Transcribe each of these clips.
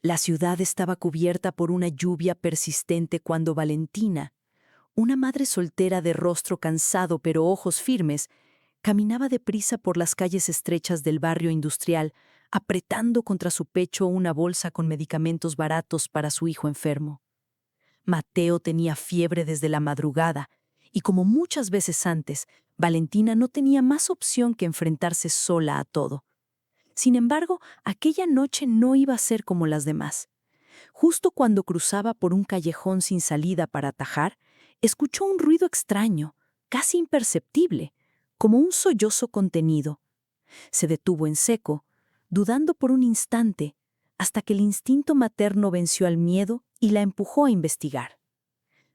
La ciudad estaba cubierta por una lluvia persistente cuando Valentina, una madre soltera de rostro cansado pero ojos firmes, caminaba deprisa por las calles estrechas del barrio industrial, apretando contra su pecho una bolsa con medicamentos baratos para su hijo enfermo. Mateo tenía fiebre desde la madrugada, y como muchas veces antes, Valentina no tenía más opción que enfrentarse sola a todo. Sin embargo, aquella noche no iba a ser como las demás. Justo cuando cruzaba por un callejón sin salida para atajar, escuchó un ruido extraño, casi imperceptible, como un sollozo contenido. Se detuvo en seco, dudando por un instante, hasta que el instinto materno venció al miedo y la empujó a investigar.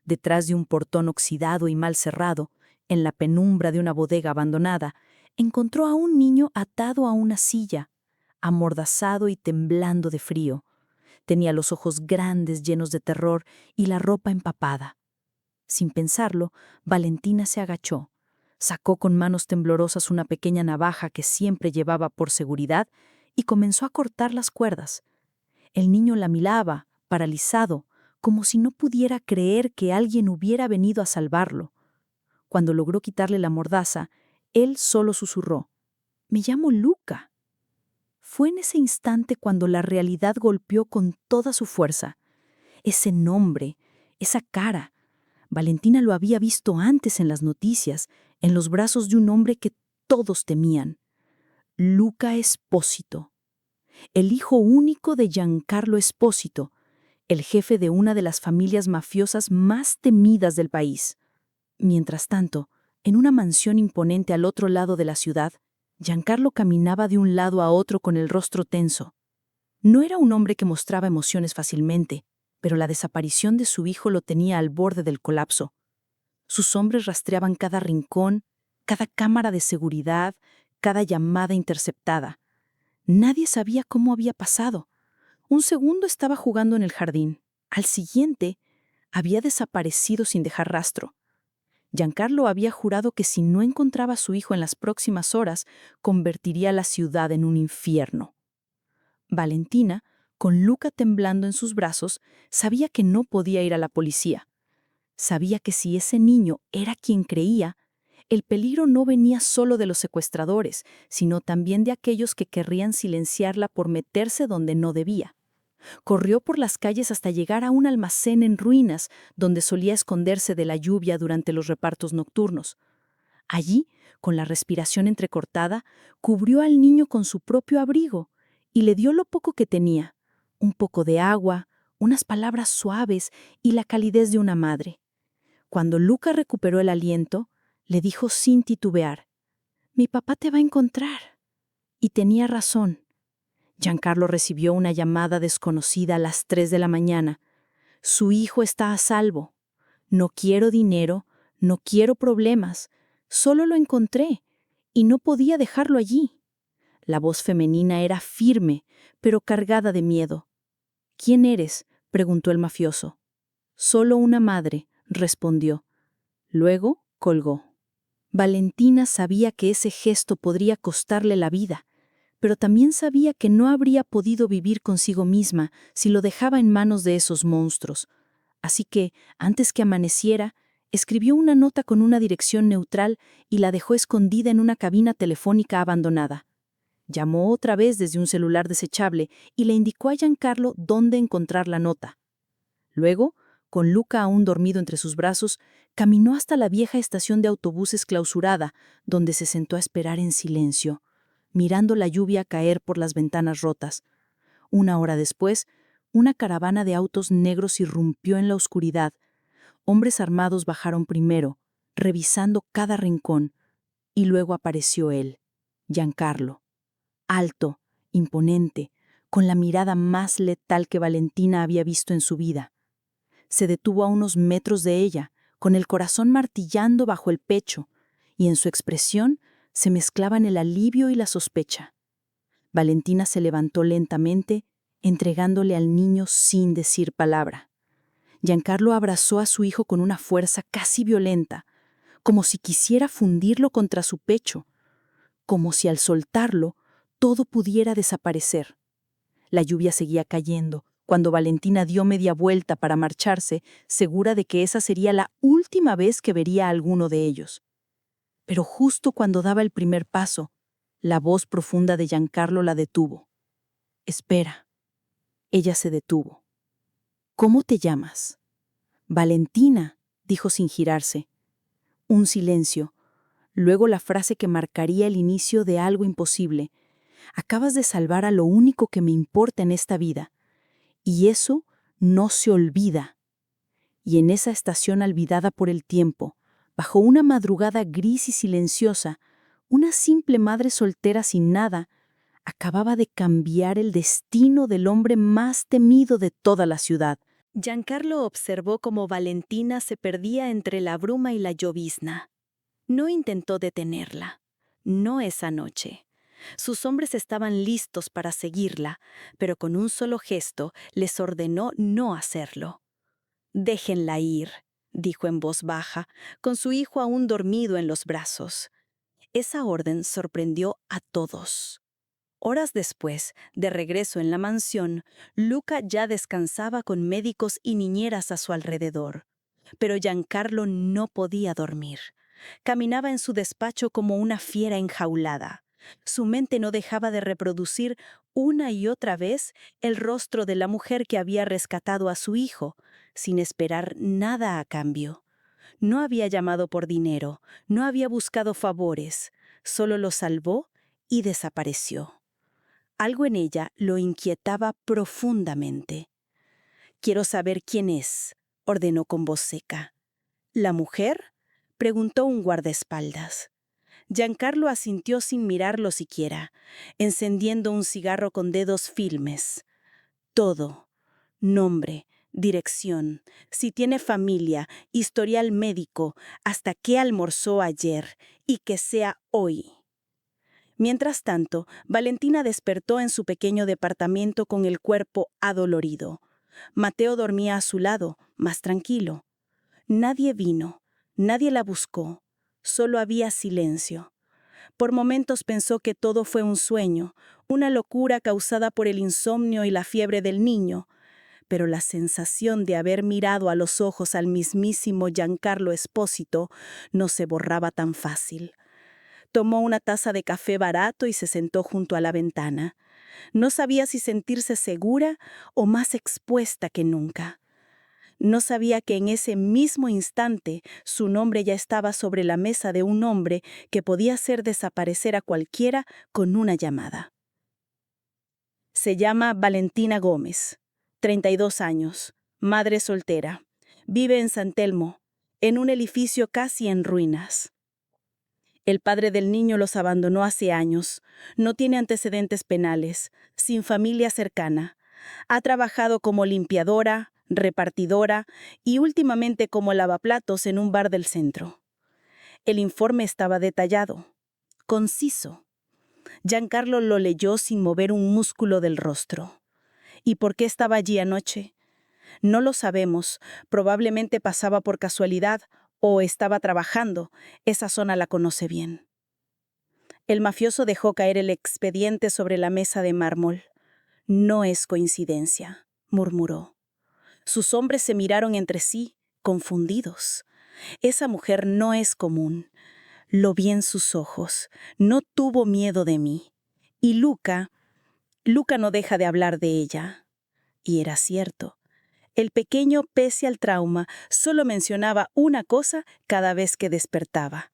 Detrás de un portón oxidado y mal cerrado, en la penumbra de una bodega abandonada, encontró a un niño atado a una silla, amordazado y temblando de frío. Tenía los ojos grandes llenos de terror y la ropa empapada. Sin pensarlo, Valentina se agachó, sacó con manos temblorosas una pequeña navaja que siempre llevaba por seguridad y comenzó a cortar las cuerdas. El niño la miraba, paralizado, como si no pudiera creer que alguien hubiera venido a salvarlo. Cuando logró quitarle la mordaza, él solo susurró: «Me llamo Luca». Fue en ese instante cuando la realidad golpeó con toda su fuerza. Ese nombre, esa cara. Valentina lo había visto antes en las noticias, en los brazos de un hombre que todos temían. Luca Espósito, el hijo único de Giancarlo Espósito, el jefe de una de las familias mafiosas más temidas del país. Mientras tanto, en una mansión imponente al otro lado de la ciudad, Giancarlo caminaba de un lado a otro con el rostro tenso. No era un hombre que mostraba emociones fácilmente, pero la desaparición de su hijo lo tenía al borde del colapso. Sus hombres rastreaban cada rincón, cada cámara de seguridad, cada llamada interceptada. Nadie sabía cómo había pasado. Un segundo estaba jugando en el jardín. Al siguiente, había desaparecido sin dejar rastro. Giancarlo había jurado que si no encontraba a su hijo en las próximas horas, convertiría la ciudad en un infierno. Valentina, con Luca temblando en sus brazos, sabía que no podía ir a la policía. Sabía que si ese niño era quien creía, el peligro no venía solo de los secuestradores, sino también de aquellos que querrían silenciarla por meterse donde no debía. Corrió por las calles hasta llegar a un almacén en ruinas, donde solía esconderse de la lluvia durante los repartos nocturnos. Allí, con la respiración entrecortada, cubrió al niño con su propio abrigo y le dio lo poco que tenía: un poco de agua, unas palabras suaves y la calidez de una madre. Cuando Luca recuperó el aliento, le dijo sin titubear: «Mi papá te va a encontrar». Y tenía razón. Giancarlo recibió una llamada desconocida a las 3 de la mañana. «Su hijo está a salvo. No quiero dinero, no quiero problemas. Solo lo encontré y no podía dejarlo allí». La voz femenina era firme, pero cargada de miedo. «¿Quién eres?», preguntó el mafioso. «Solo una madre», respondió. Luego colgó. Valentina sabía que ese gesto podría costarle la vida, pero también sabía que no habría podido vivir consigo misma si lo dejaba en manos de esos monstruos. Así que, antes que amaneciera, escribió una nota con una dirección neutral y la dejó escondida en una cabina telefónica abandonada. Llamó otra vez desde un celular desechable y le indicó a Giancarlo dónde encontrar la nota. Luego, con Luca aún dormido entre sus brazos, caminó hasta la vieja estación de autobuses clausurada, donde se sentó a esperar en silencio, mirando la lluvia caer por las ventanas rotas. Una hora después, una caravana de autos negros irrumpió en la oscuridad. Hombres armados bajaron primero, revisando cada rincón, y luego apareció él, Giancarlo. Alto, imponente, con la mirada más letal que Valentina había visto en su vida. Se detuvo a unos metros de ella, con el corazón martillando bajo el pecho, y en su expresión se mezclaban el alivio y la sospecha. Valentina se levantó lentamente, entregándole al niño sin decir palabra. Giancarlo abrazó a su hijo con una fuerza casi violenta, como si quisiera fundirlo contra su pecho, como si al soltarlo todo pudiera desaparecer. La lluvia seguía cayendo, Cuando Valentina dio media vuelta para marcharse, segura de que esa sería la última vez que vería a alguno de ellos. Pero justo cuando daba el primer paso, la voz profunda de Giancarlo la detuvo. «Espera». Ella se detuvo. «¿Cómo te llamas?» «Valentina», dijo sin girarse. Un silencio. Luego la frase que marcaría el inicio de algo imposible. «Acabas de salvar a lo único que me importa en esta vida. Y eso no se olvida». Y en esa estación olvidada por el tiempo, bajo una madrugada gris y silenciosa, una simple madre soltera sin nada, acababa de cambiar el destino del hombre más temido de toda la ciudad. Giancarlo observó cómo Valentina se perdía entre la bruma y la llovizna. No intentó detenerla. No esa noche. Sus hombres estaban listos para seguirla, pero con un solo gesto les ordenó no hacerlo. «Déjenla ir», dijo en voz baja, con su hijo aún dormido en los brazos. Esa orden sorprendió a todos. Horas después, de regreso en la mansión, Luca ya descansaba con médicos y niñeras a su alrededor. Pero Giancarlo no podía dormir. Caminaba en su despacho como una fiera enjaulada. Su mente no dejaba de reproducir una y otra vez el rostro de la mujer que había rescatado a su hijo, sin esperar nada a cambio. No había llamado por dinero, no había buscado favores, solo lo salvó y desapareció. Algo en ella lo inquietaba profundamente. «Quiero saber quién es», ordenó con voz seca. «¿La mujer?», preguntó un guardaespaldas. Giancarlo asintió sin mirarlo siquiera, encendiendo un cigarro con dedos firmes. Todo: nombre, dirección, si tiene familia, historial médico, hasta qué almorzó ayer, y que sea hoy. Mientras tanto, Valentina despertó en su pequeño departamento con el cuerpo adolorido. Mateo dormía a su lado, más tranquilo. Nadie vino, nadie la buscó, solo había silencio. Por momentos pensó que todo fue un sueño, una locura causada por el insomnio y la fiebre del niño, pero la sensación de haber mirado a los ojos al mismísimo Giancarlo Espósito no se borraba tan fácil. Tomó una taza de café barato y se sentó junto a la ventana. No sabía si sentirse segura o más expuesta que nunca. No sabía que en ese mismo instante su nombre ya estaba sobre la mesa de un hombre que podía hacer desaparecer a cualquiera con una llamada. Se llama Valentina Gómez, 32 años, madre soltera. Vive en San Telmo, en un edificio casi en ruinas. El padre del niño los abandonó hace años. No tiene antecedentes penales, sin familia cercana. Ha trabajado como limpiadora, repartidora y últimamente como lavaplatos en un bar del centro. El informe estaba detallado, conciso. Giancarlo lo leyó sin mover un músculo del rostro. ¿Y por qué estaba allí anoche? No lo sabemos. Probablemente pasaba por casualidad o estaba trabajando. Esa zona la conoce bien. El mafioso dejó caer el expediente sobre la mesa de mármol. «No es coincidencia», murmuró. Sus hombres se miraron entre sí, confundidos. Esa mujer no es común. Lo vi en sus ojos. No tuvo miedo de mí. Y Luca no deja de hablar de ella. Y era cierto. El pequeño, pese al trauma, solo mencionaba una cosa cada vez que despertaba.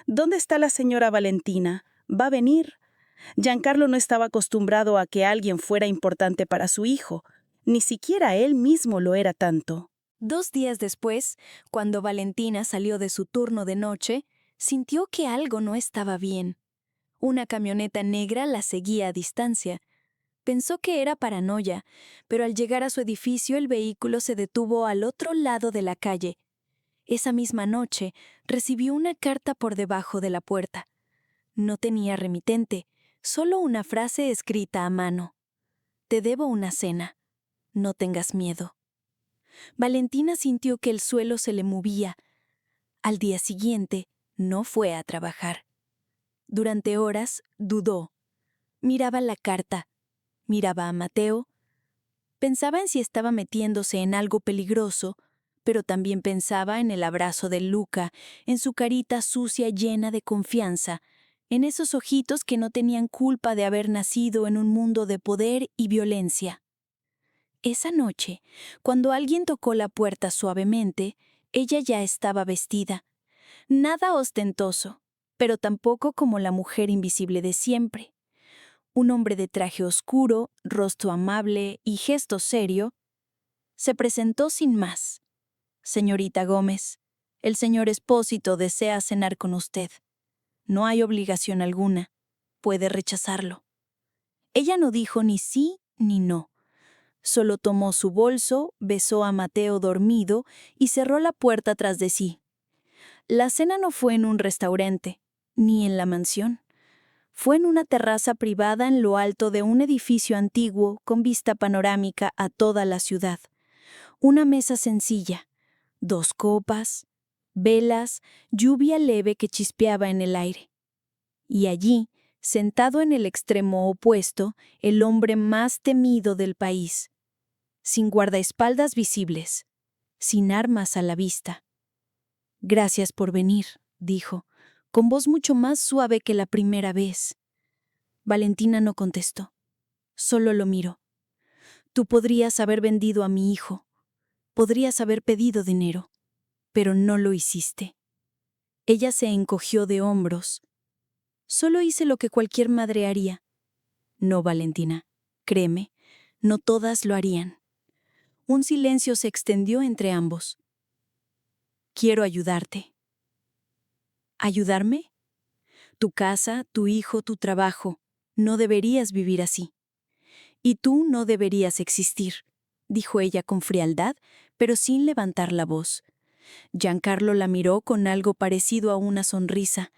«¿Dónde está la señora Valentina? ¿Va a venir?». Giancarlo no estaba acostumbrado a que alguien fuera importante para su hijo. Ni siquiera él mismo lo era tanto. 2 días después, cuando Valentina salió de su turno de noche, sintió que algo no estaba bien. Una camioneta negra la seguía a distancia. Pensó que era paranoia, pero al llegar a su edificio el vehículo se detuvo al otro lado de la calle. Esa misma noche recibió una carta por debajo de la puerta. No tenía remitente, solo una frase escrita a mano. «Te debo una cena. No tengas miedo». Valentina sintió que el suelo se le movía. Al día siguiente, no fue a trabajar. Durante horas, dudó. Miraba la carta, miraba a Mateo, Pensaba en si estaba metiéndose en algo peligroso, pero también pensaba en el abrazo de Luca, en su carita sucia llena de confianza, en esos ojitos que no tenían culpa de haber nacido en un mundo de poder y violencia. Esa noche, cuando alguien tocó la puerta suavemente, ella ya estaba vestida. Nada ostentoso, pero tampoco como la mujer invisible de siempre. Un hombre de traje oscuro, rostro amable y gesto serio, se presentó sin más. Señorita Gómez, el señor Espósito desea cenar con usted. No hay obligación alguna. Puede rechazarlo. Ella no dijo ni sí ni no. Solo tomó su bolso, besó a Mateo dormido y cerró la puerta tras de sí. La cena no fue en un restaurante, ni en la mansión. Fue en una terraza privada en lo alto de un edificio antiguo con vista panorámica a toda la ciudad. Una mesa sencilla, 2 copas, velas, lluvia leve que chispeaba en el aire. Y allí, sentado en el extremo opuesto, el hombre más temido del país, sin guardaespaldas visibles, sin armas a la vista. «Gracias por venir», dijo, con voz mucho más suave que la primera vez. Valentina no contestó. Solo lo miró. «Tú podrías haber vendido a mi hijo. Podrías haber pedido dinero. Pero no lo hiciste». Ella se encogió de hombros. «Solo hice lo que cualquier madre haría». «No, Valentina. Créeme, no todas lo harían». Un silencio se extendió entre ambos. «Quiero ayudarte». ¿Ayudarme? Tu casa, tu hijo, tu trabajo. No deberías vivir así. Y tú no deberías existir, dijo ella con frialdad, pero sin levantar la voz. Giancarlo la miró con algo parecido a una sonrisa,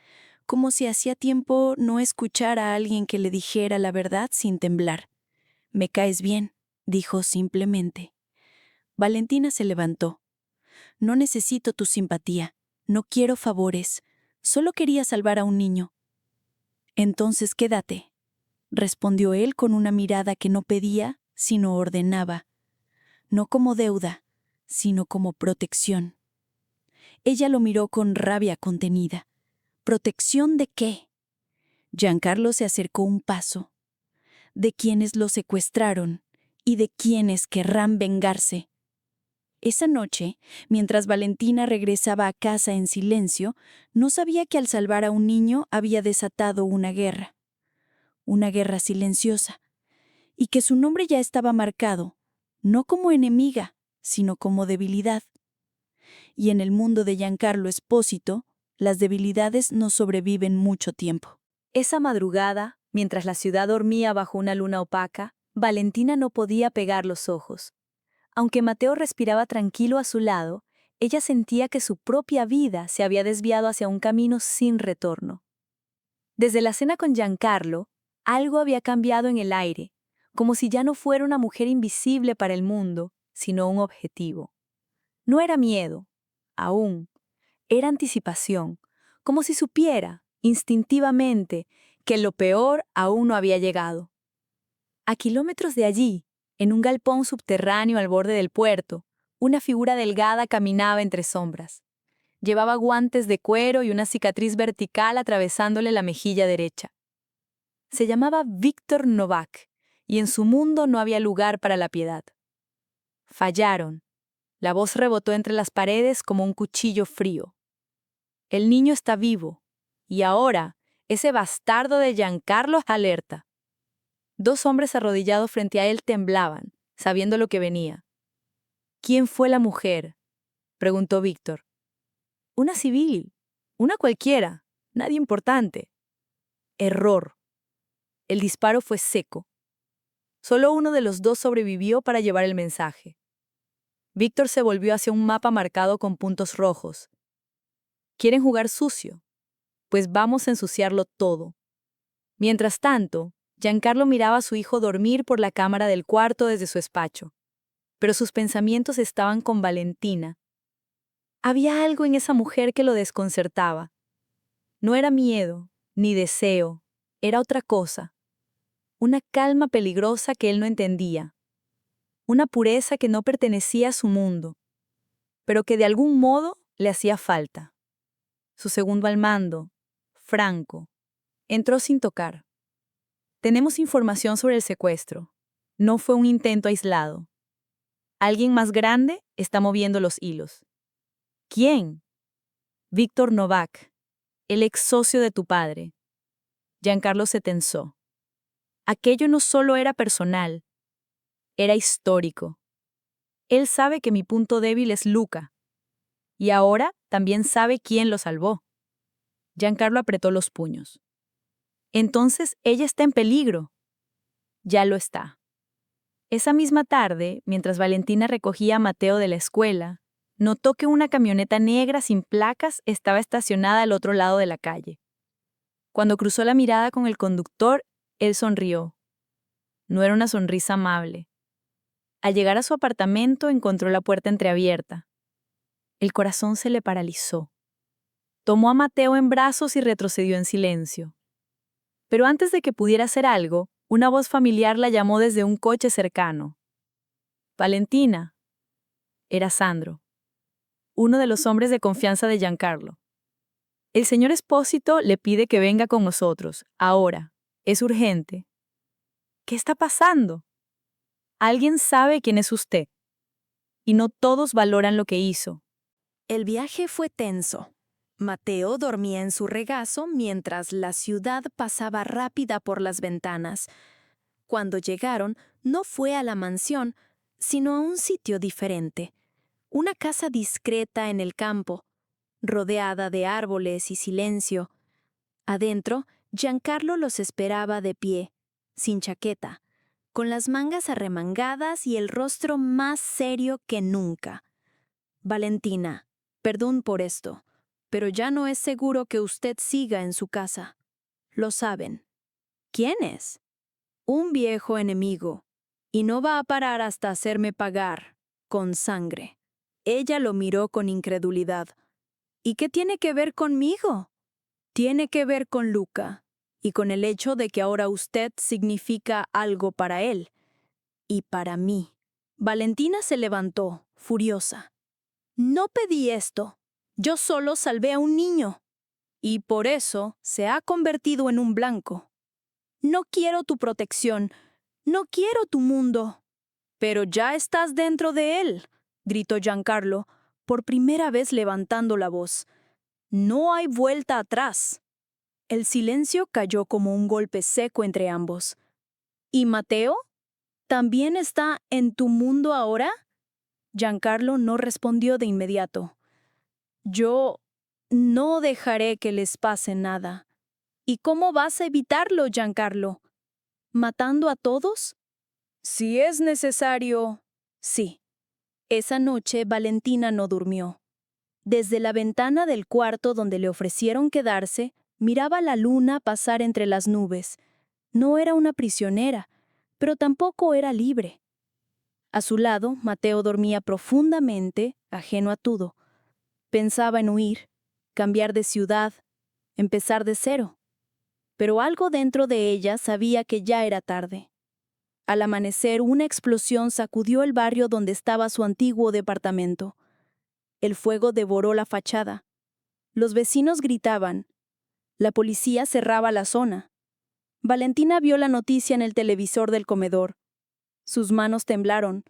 como si hacía tiempo no escuchara a alguien que le dijera la verdad sin temblar. «Me caes bien», dijo simplemente. Valentina se levantó. «No necesito tu simpatía. No quiero favores. Solo quería salvar a un niño». «Entonces quédate», respondió él con una mirada que no pedía, sino ordenaba. No como deuda, sino como protección. Ella lo miró con rabia contenida. ¿Protección de qué? Giancarlo se acercó un paso. De quienes lo secuestraron y de quienes querrán vengarse. Esa noche, mientras Valentina regresaba a casa en silencio, no sabía que al salvar a un niño había desatado una guerra silenciosa, y que su nombre ya estaba marcado, no como enemiga, sino como debilidad. Y en el mundo de Giancarlo Espósito, las debilidades no sobreviven mucho tiempo. Esa madrugada, mientras la ciudad dormía bajo una luna opaca, Valentina no podía pegar los ojos. Aunque Mateo respiraba tranquilo a su lado, ella sentía que su propia vida se había desviado hacia un camino sin retorno. Desde la cena con Giancarlo, algo había cambiado en el aire, como si ya no fuera una mujer invisible para el mundo, sino un objetivo. No era miedo, aún, era anticipación, como si supiera, instintivamente, que lo peor aún no había llegado. A kilómetros de allí, en un galpón subterráneo al borde del puerto, una figura delgada caminaba entre sombras. Llevaba guantes de cuero y una cicatriz vertical atravesándole la mejilla derecha. Se llamaba Víctor Novak, y en su mundo no había lugar para la piedad. Fallaron. La voz rebotó entre las paredes como un cuchillo frío. El niño está vivo, y ahora ese bastardo de Giancarlo alerta. 2 hombres arrodillados frente a él temblaban, sabiendo lo que venía. «¿Quién fue la mujer?», preguntó Víctor. «Una civil, una cualquiera, nadie importante». Error. El disparo fue seco. Solo uno de los 2 sobrevivió para llevar el mensaje. Víctor se volvió hacia un mapa marcado con puntos rojos. «¿Quieren jugar sucio? Pues vamos a ensuciarlo todo». Mientras tanto, Giancarlo miraba a su hijo dormir por la cámara del cuarto desde su despacho. Pero sus pensamientos estaban con Valentina. Había algo en esa mujer que lo desconcertaba. No era miedo, ni deseo, era otra cosa. Una calma peligrosa que él no entendía. una pureza que no pertenecía a su mundo, pero que de algún modo le hacía falta. Su segundo al mando, Franco, entró sin tocar. Tenemos información sobre el secuestro. No fue un intento aislado. Alguien más grande está moviendo los hilos. ¿Quién? Víctor Novak, el ex socio de tu padre. Giancarlo se tensó. Aquello no solo era personal, era histórico. Él sabe que mi punto débil es Luca. Y ahora también sabe quién lo salvó. Giancarlo apretó los puños. Entonces ella está en peligro. Ya lo está. Esa misma tarde, mientras Valentina recogía a Mateo de la escuela, notó que una camioneta negra sin placas estaba estacionada al otro lado de la calle. Cuando cruzó la mirada con el conductor, él sonrió. No era una sonrisa amable. Al llegar a su apartamento, encontró la puerta entreabierta. El corazón se le paralizó. Tomó a Mateo en brazos y retrocedió en silencio. Pero antes de que pudiera hacer algo, una voz familiar la llamó desde un coche cercano. Valentina. Era Sandro, uno de los hombres de confianza de Giancarlo. El señor Espósito le pide que venga con nosotros, ahora. Es urgente. ¿Qué está pasando? Alguien sabe quién es usted. Y no todos valoran lo que hizo. El viaje fue tenso. Mateo dormía en su regazo mientras la ciudad pasaba rápida por las ventanas. Cuando llegaron, no fue a la mansión, sino a un sitio diferente. Una casa discreta en el campo, rodeada de árboles y silencio. Adentro, Giancarlo los esperaba de pie, sin chaqueta, con las mangas arremangadas y el rostro más serio que nunca. Valentina, perdón por esto, pero ya no es seguro que usted siga en su casa. Lo saben. ¿Quién es? Un viejo enemigo, y no va a parar hasta hacerme pagar, con sangre. Ella lo miró con incredulidad. ¿Y qué tiene que ver conmigo? Tiene que ver con Luca, y con el hecho de que ahora usted significa algo para él, y para mí. Valentina se levantó, furiosa. No pedí esto. Yo solo salvé a un niño. Y por eso se ha convertido en un blanco. No quiero tu protección. No quiero tu mundo. Pero ya estás dentro de él, gritó Giancarlo, por primera vez levantando la voz. No hay vuelta atrás. El silencio cayó como un golpe seco entre ambos. ¿Y Mateo? ¿También está en tu mundo ahora? Giancarlo no respondió de inmediato. Yo no dejaré que les pase nada. ¿Y cómo vas a evitarlo, Giancarlo? ¿Matando a todos? Si es necesario, sí. Esa noche Valentina no durmió. Desde la ventana del cuarto donde le ofrecieron quedarse, miraba la luna pasar entre las nubes. No era una prisionera, pero tampoco era libre. A su lado, Mateo dormía profundamente, ajeno a todo. Pensaba en huir, cambiar de ciudad, empezar de cero. Pero algo dentro de ella sabía que ya era tarde. Al amanecer, una explosión sacudió el barrio donde estaba su antiguo departamento. El fuego devoró la fachada. Los vecinos gritaban. La policía cerraba la zona. Valentina vio la noticia en el televisor del comedor. Sus manos temblaron.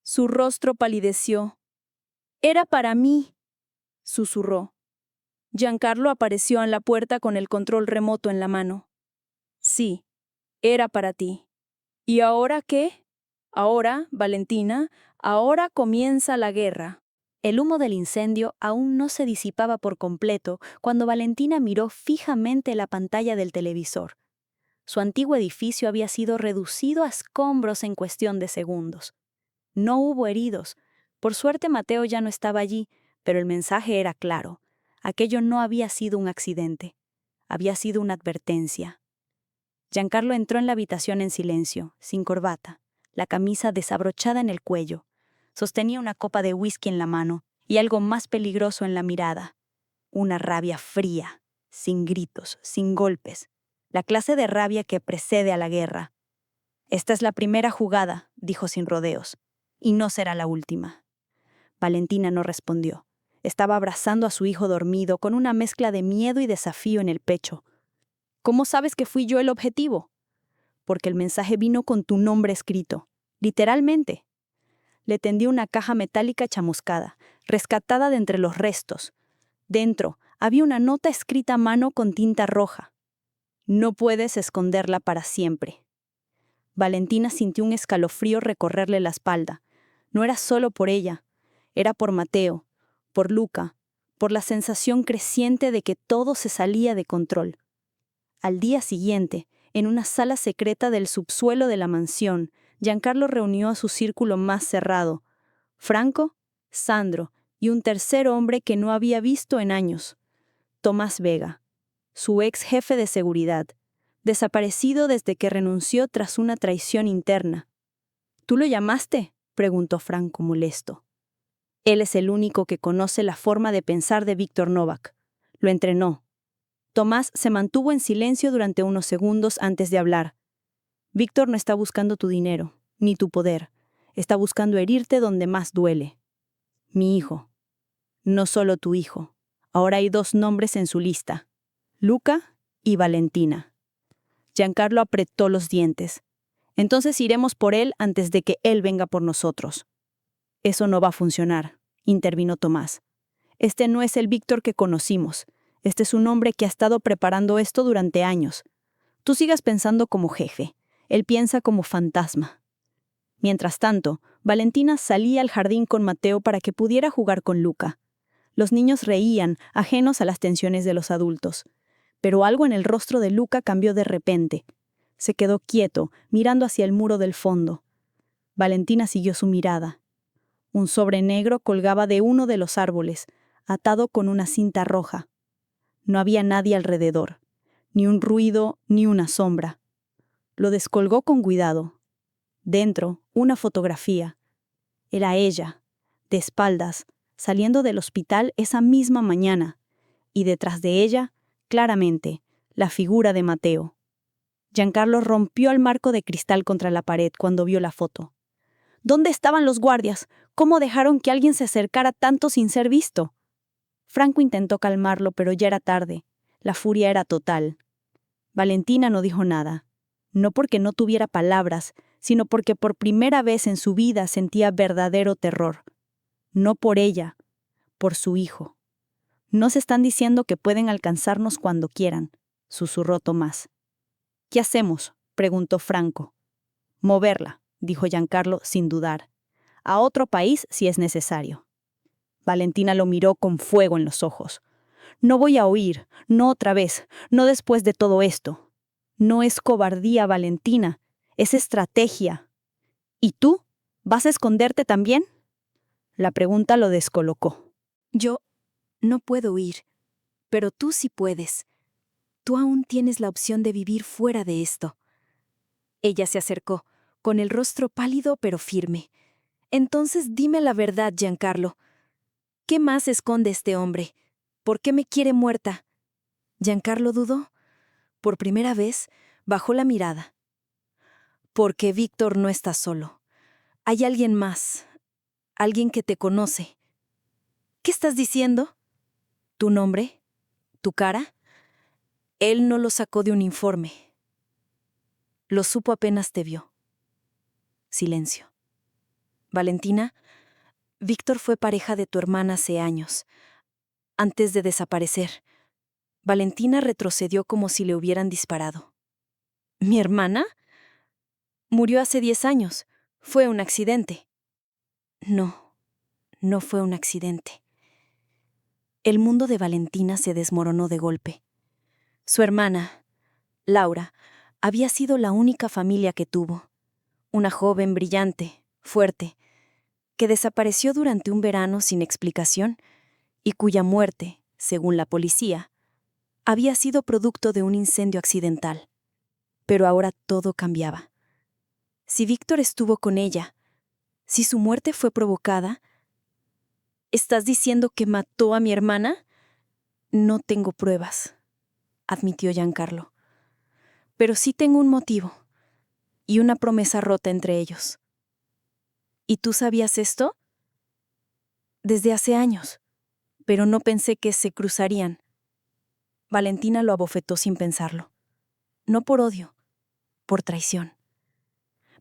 Su rostro palideció. «Era para mí», susurró. Giancarlo apareció en la puerta con el control remoto en la mano. «Sí, era para ti». «¿Y ahora qué?» «Ahora, Valentina, ahora comienza la guerra». El humo del incendio aún no se disipaba por completo cuando Valentina miró fijamente la pantalla del televisor. Su antiguo edificio había sido reducido a escombros en cuestión de segundos. No hubo heridos. Por suerte Mateo ya no estaba allí, pero el mensaje era claro. Aquello no había sido un accidente. Había sido una advertencia. Giancarlo entró en la habitación en silencio, sin corbata, la camisa desabrochada en el cuello. Sostenía una copa de whisky en la mano y algo más peligroso en la mirada. Una rabia fría, sin gritos, sin golpes. La clase de rabia que precede a la guerra. Esta es la primera jugada, dijo sin rodeos, y no será la última. Valentina no respondió. Estaba abrazando a su hijo dormido con una mezcla de miedo y desafío en el pecho. ¿Cómo sabes que fui yo el objetivo? Porque el mensaje vino con tu nombre escrito, literalmente. Le tendí una caja metálica chamuscada, rescatada de entre los restos. Dentro había una nota escrita a mano con tinta roja. No puedes esconderla para siempre. Valentina sintió un escalofrío recorrerle la espalda. No era solo por ella, era por Mateo, por Luca, por la sensación creciente de que todo se salía de control. Al día siguiente, en una sala secreta del subsuelo de la mansión, Giancarlo reunió a su círculo más cerrado: Franco, Sandro y un tercer hombre que no había visto en años: Tomás Vega, su ex jefe de seguridad, desaparecido desde que renunció tras una traición interna. ¿Tú lo llamaste?, preguntó Franco molesto. Él es el único que conoce la forma de pensar de Víctor Novak. Lo entrenó. Tomás se mantuvo en silencio durante unos segundos antes de hablar. Víctor no está buscando tu dinero, ni tu poder. Está buscando herirte donde más duele. Mi hijo. No solo tu hijo. Ahora hay 2 nombres en su lista: Luca y Valentina. Giancarlo apretó los dientes. Entonces iremos por él antes de que él venga por nosotros. Eso no va a funcionar, intervino Tomás. Este no es el Víctor que conocimos. Este es un hombre que ha estado preparando esto durante años. Tú sigas pensando como jefe. Él piensa como fantasma. Mientras tanto, Valentina salía al jardín con Mateo para que pudiera jugar con Luca. Los niños reían, ajenos a las tensiones de los adultos. Pero algo en el rostro de Luca cambió de repente. Se quedó quieto, mirando hacia el muro del fondo. Valentina siguió su mirada. Un sobre negro colgaba de uno de los árboles, atado con una cinta roja. No había nadie alrededor, ni un ruido, ni una sombra. Lo descolgó con cuidado. Dentro, una fotografía. Era ella, de espaldas, saliendo del hospital esa misma mañana, y detrás de ella, claramente, la figura de Mateo. Giancarlo rompió el marco de cristal contra la pared cuando vio la foto. ¿Dónde estaban los guardias? ¿Cómo dejaron que alguien se acercara tanto sin ser visto? Franco intentó calmarlo, pero ya era tarde. La furia era total. Valentina no dijo nada. No porque no tuviera palabras, sino porque por primera vez en su vida sentía verdadero terror. No por ella, por su hijo. «Nos están diciendo que pueden alcanzarnos cuando quieran», susurró Tomás. «¿Qué hacemos?», preguntó Franco. «Moverla», dijo Giancarlo sin dudar. «A otro país si es necesario». Valentina lo miró con fuego en los ojos. «No voy a huir, no otra vez, no después de todo esto. No es cobardía, Valentina, es estrategia». «¿Y tú? ¿Vas a esconderte también?». La pregunta lo descolocó. Yo no puedo huir, pero tú sí puedes. Tú aún tienes la opción de vivir fuera de esto. Ella se acercó, con el rostro pálido pero firme. Entonces dime la verdad, Giancarlo. ¿Qué más esconde este hombre? ¿Por qué me quiere muerta? Giancarlo dudó. Por primera vez, bajó la mirada. Porque Víctor no está solo. Hay alguien más. Alguien que te conoce. ¿Qué estás diciendo? ¿Tu nombre? ¿Tu cara? Él no lo sacó de un informe. Lo supo apenas te vio. Silencio. Valentina, Víctor fue pareja de tu hermana hace años, antes de desaparecer. Valentina retrocedió como si le hubieran disparado. ¿Mi hermana? Murió hace 10 años. Fue un accidente. No, no fue un accidente. El mundo de Valentina se desmoronó de golpe. Su hermana, Laura, había sido la única familia que tuvo. Una joven brillante, fuerte, que desapareció durante un verano sin explicación y cuya muerte, según la policía, había sido producto de un incendio accidental. Pero ahora todo cambiaba. Si Víctor estuvo con ella, si su muerte fue provocada, ¿estás diciendo que mató a mi hermana? No tengo pruebas, admitió Giancarlo. Pero sí tengo un motivo. y una promesa rota entre ellos. ¿Y tú sabías esto? Desde hace años, pero no pensé que se cruzarían. Valentina lo abofetó sin pensarlo. No por odio, por traición.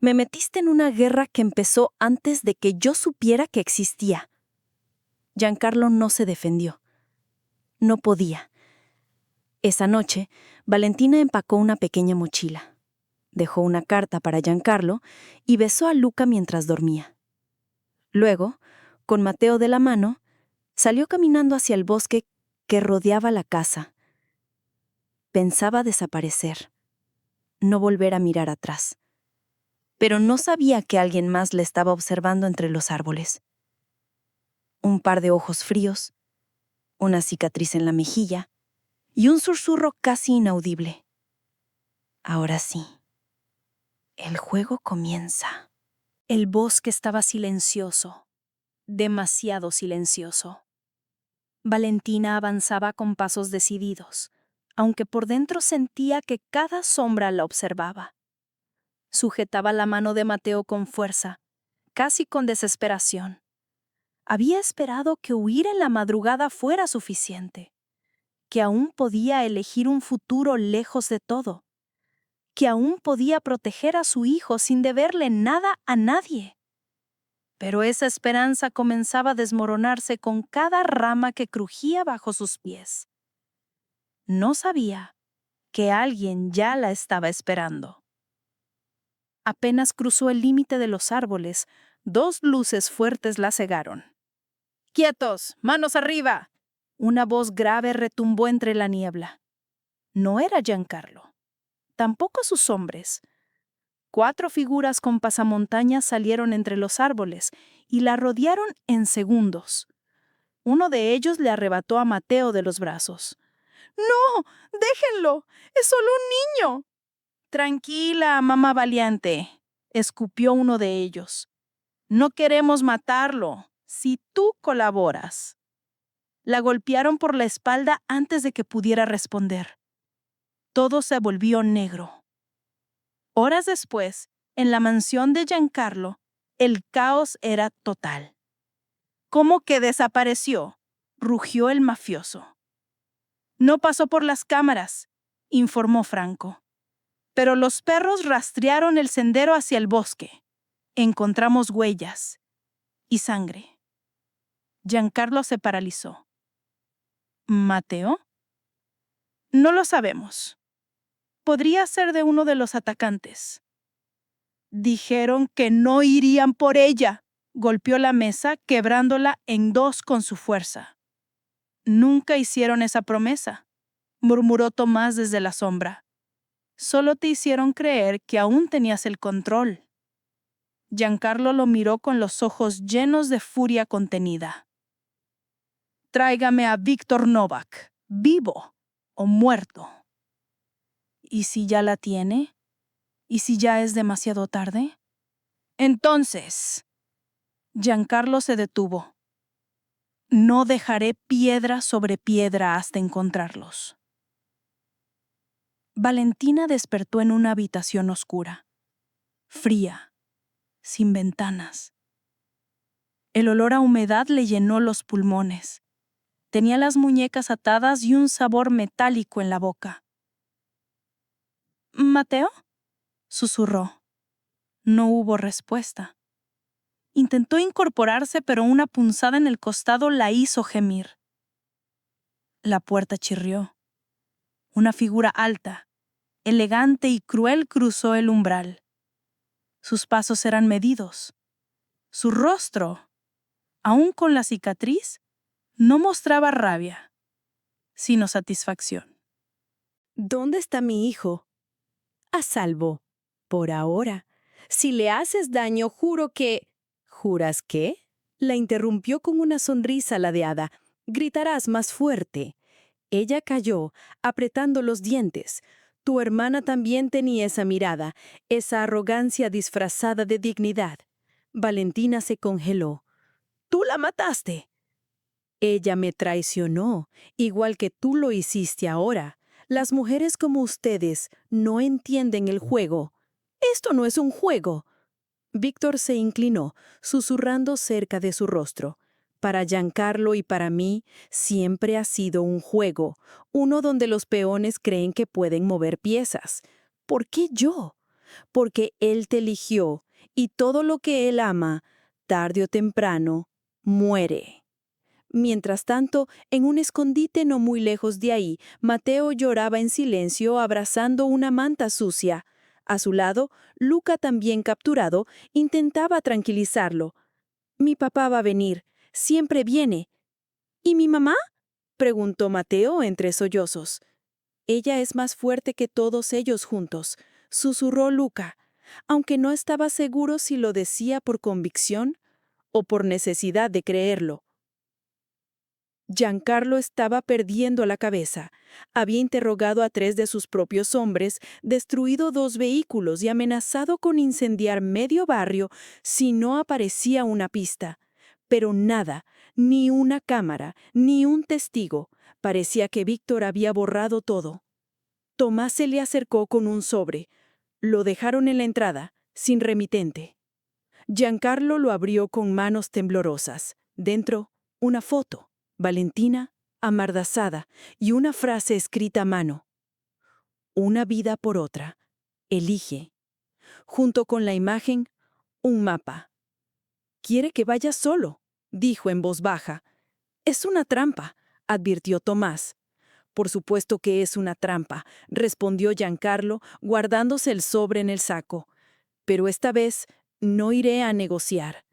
Me metiste en una guerra que empezó antes de que yo supiera que existía. Giancarlo no se defendió. No podía. Esa noche, Valentina empacó una pequeña mochila. Dejó una carta para Giancarlo y besó a Luca mientras dormía. Luego, con Mateo de la mano, salió caminando hacia el bosque que rodeaba la casa. Pensaba desaparecer, no volver a mirar atrás. Pero no sabía que alguien más le estaba observando entre los árboles. Un par de ojos fríos, una cicatriz en la mejilla y un susurro casi inaudible. Ahora sí, el juego comienza. El bosque estaba silencioso, demasiado silencioso. Valentina avanzaba con pasos decididos, aunque por dentro sentía que cada sombra la observaba. Sujetaba la mano de Mateo con fuerza, casi con desesperación. Había esperado que huir en la madrugada fuera suficiente, que aún podía elegir un futuro lejos de todo, que aún podía proteger a su hijo sin deberle nada a nadie. Pero esa esperanza comenzaba a desmoronarse con cada rama que crujía bajo sus pies. No sabía que alguien ya la estaba esperando. Apenas cruzó el límite de los árboles, dos luces fuertes la cegaron. ¡Quietos! ¡Manos arriba! Una voz grave retumbó entre la niebla. No era Giancarlo. Tampoco sus hombres. 4 figuras con pasamontañas salieron entre los árboles y la rodearon en segundos. Uno de ellos le arrebató a Mateo de los brazos. ¡No! ¡Déjenlo! ¡Es solo un niño! Tranquila, mamá valiente, escupió uno de ellos. No queremos matarlo, si tú colaboras. La golpearon por la espalda antes de que pudiera responder. Todo se volvió negro. Horas después, en la mansión de Giancarlo, el caos era total. ¿Cómo que desapareció?, rugió el mafioso. No pasó por las cámaras, informó Franco. Pero los perros rastrearon el sendero hacia el bosque. Encontramos huellas y sangre. Giancarlo se paralizó. ¿Mateo? No lo sabemos. Podría ser de uno de los atacantes. Dijeron que no irían por ella. Golpeó la mesa, quebrándola en 2 con su fuerza. Nunca hicieron esa promesa, murmuró Tomás desde la sombra. Solo te hicieron creer que aún tenías el control. Giancarlo lo miró con los ojos llenos de furia contenida. Tráigame a Víctor Novak, vivo o muerto. ¿Y si ya la tiene? ¿Y si ya es demasiado tarde? Entonces, Giancarlo se detuvo. No dejaré piedra sobre piedra hasta encontrarlos. Valentina despertó en una habitación oscura, fría, sin ventanas. El olor a humedad le llenó los pulmones. Tenía las muñecas atadas y un sabor metálico en la boca. ¿Mateo?, susurró. No hubo respuesta. Intentó incorporarse, pero una punzada en el costado la hizo gemir. La puerta chirrió. Una figura alta, elegante y cruel cruzó el umbral. Sus pasos eran medidos. Su rostro, aún con la cicatriz, no mostraba rabia, sino satisfacción. ¿Dónde está mi hijo? A salvo. Por ahora. Si le haces daño, juro que... ¿Juras qué? La interrumpió con una sonrisa ladeada. Gritarás más fuerte. Ella cayó, apretando los dientes. Tu hermana también tenía esa mirada, esa arrogancia disfrazada de dignidad. Valentina se congeló. ¡Tú la mataste! Ella me traicionó, igual que tú lo hiciste ahora. Las mujeres como ustedes no entienden el juego. Esto no es un juego. Víctor se inclinó, susurrando cerca de su rostro. Para Giancarlo y para mí, siempre ha sido un juego, uno donde los peones creen que pueden mover piezas. ¿Por qué yo? Porque él te eligió, y todo lo que él ama, tarde o temprano, muere. Mientras tanto, en un escondite no muy lejos de ahí, Mateo lloraba en silencio abrazando una manta sucia. A su lado, Luca, también capturado, intentaba tranquilizarlo. «Mi papá va a venir. Siempre viene». «¿Y mi mamá?», preguntó Mateo entre sollozos. «Ella es más fuerte que todos ellos juntos», susurró Luca, aunque no estaba seguro si lo decía por convicción o por necesidad de creerlo. Giancarlo estaba perdiendo la cabeza. Había interrogado a 3 de sus propios hombres, destruido 2 vehículos y amenazado con incendiar medio barrio si no aparecía una pista. Pero nada, ni una cámara, ni un testigo. Parecía que Víctor había borrado todo. Tomás se le acercó con un sobre. Lo dejaron en la entrada, sin remitente. Giancarlo lo abrió con manos temblorosas. Dentro, una foto. Valentina, amardazada, y una frase escrita a mano. «Una vida por otra. Elige». Junto con la imagen, un mapa. «Quiere que vaya solo», dijo en voz baja. «Es una trampa», advirtió Tomás. «Por supuesto que es una trampa», respondió Giancarlo, guardándose el sobre en el saco. «Pero esta vez no iré a negociar».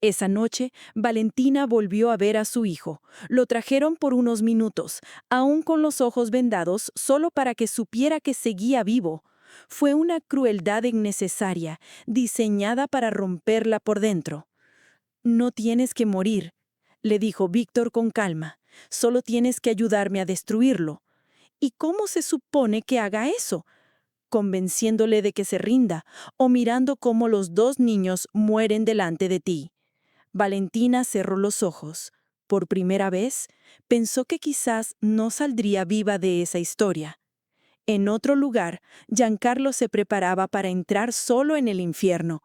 Esa noche, Valentina volvió a ver a su hijo. Lo trajeron por unos minutos, aún con los ojos vendados, solo para que supiera que seguía vivo. Fue una crueldad innecesaria, diseñada para romperla por dentro. «No tienes que morir», le dijo Víctor con calma. «Solo tienes que ayudarme a destruirlo». «¿Y cómo se supone que haga eso?», convenciéndole de que se rinda, o mirando cómo los 2 niños mueren delante de ti. Valentina cerró los ojos. Por primera vez, pensó que quizás no saldría viva de esa historia. En otro lugar, Giancarlo se preparaba para entrar solo en el infierno,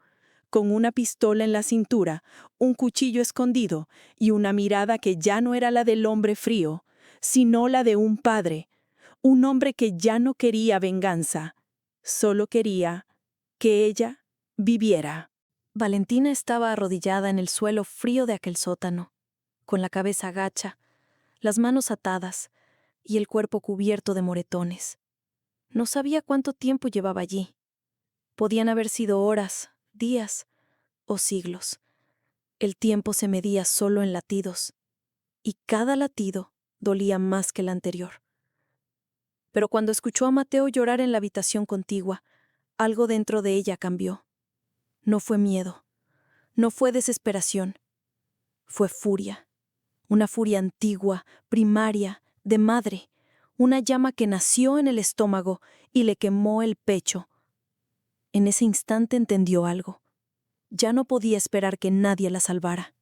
con una pistola en la cintura, un cuchillo escondido y una mirada que ya no era la del hombre frío, sino la de un padre, un hombre que ya no quería venganza, solo quería que ella viviera. Valentina estaba arrodillada en el suelo frío de aquel sótano, con la cabeza gacha, las manos atadas y el cuerpo cubierto de moretones. No sabía cuánto tiempo llevaba allí. Podían haber sido horas, días o siglos. El tiempo se medía solo en latidos, y cada latido dolía más que el anterior. Pero cuando escuchó a Mateo llorar en la habitación contigua, algo dentro de ella cambió. No fue miedo. No fue desesperación, fue furia, una furia antigua, primaria, de madre, una llama que nació en el estómago y le quemó el pecho. En ese instante entendió algo. Ya no podía esperar que nadie la salvara.